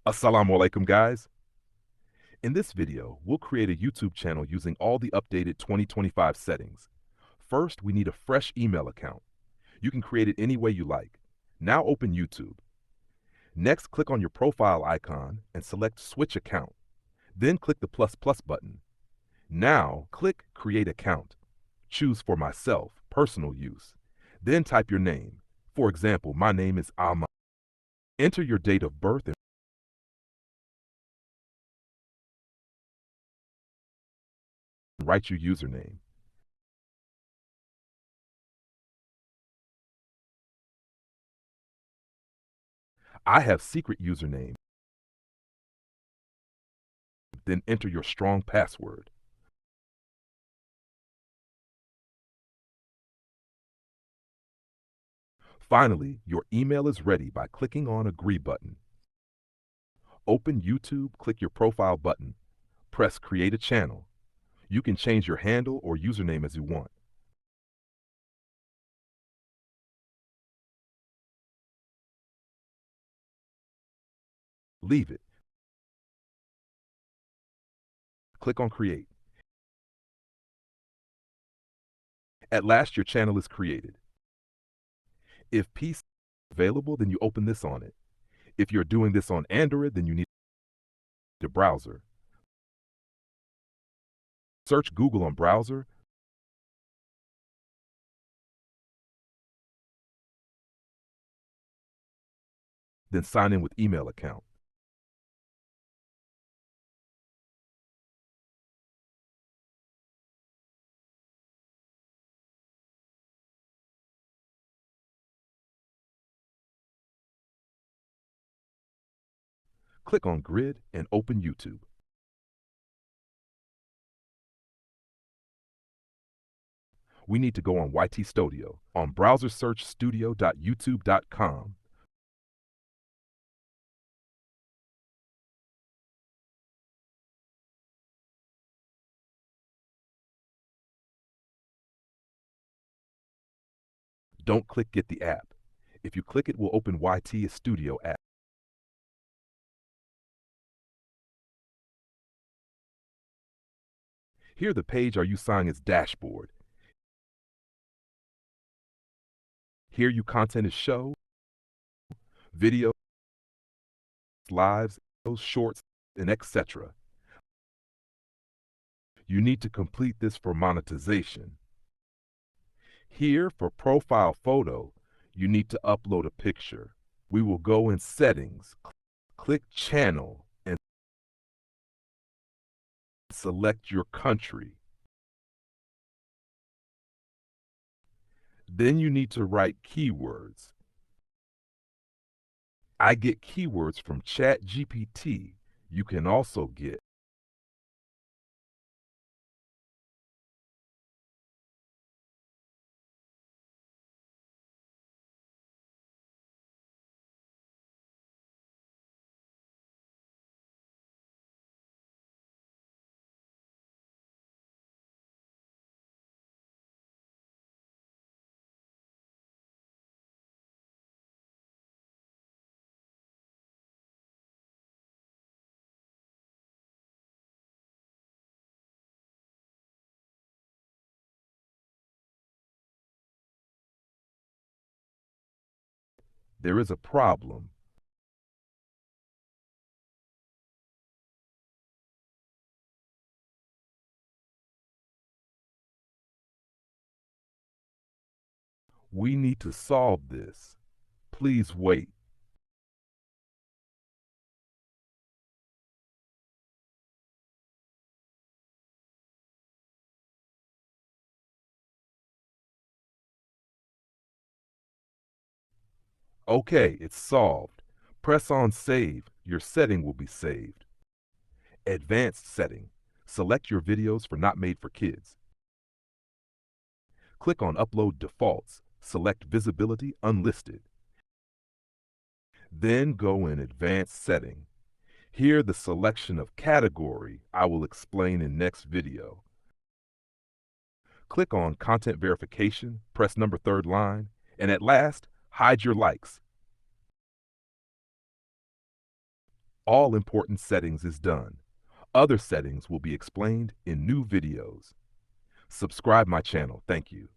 Assalamu alaikum, guys. In this video, we'll create a YouTube channel using all the updated 2025 settings. First, we need a fresh email account. You can create it any way you like. Now open YouTube. Next, click on your profile icon and select Switch Account. Then click the plus button. Now, click Create Account. Choose for myself, personal use. Then type your name. For example, my name is Alma. Enter your date of birth and write your username. I have secret username. Then enter your strong password. Finally, your email is ready by clicking on Agree button. Open YouTube, click your profile button. Press Create a Channel. You can change your handle or username as you want. Leave it. Click on Create. At last, your channel is created. If PC is available, then you open this on it. If you're doing this on Android, then you need a browser. Search Google on browser. Then sign in with email account. Click on Grid and open YouTube. We need to go on YT Studio. On browser search studio.youtube.com. Don't click Get the app. If you click it, will open YT Studio app. Here the page are you signing its dashboard. Here you content is show, video, lives, shorts, and etc. You need to complete this for monetization. Here for profile photo, you need to upload a picture. We will go in settings, click channel, and select your country. Then you need to write keywords. I get keywords from ChatGPT. You can also get there is a problem. We need to solve this. Please wait. Okay, it's solved. Press on Save. Your setting will be saved. Advanced setting. Select your videos for not made for kids. Click on Upload Defaults. Select Visibility Unlisted. Then go in Advanced Setting. Here the selection of category I will explain in next video. Click on Content Verification, press number 3rd line, and at last, hide your likes. all important settings is done. Other settings will be explained in new videos. Subscribe my channel. Thank you.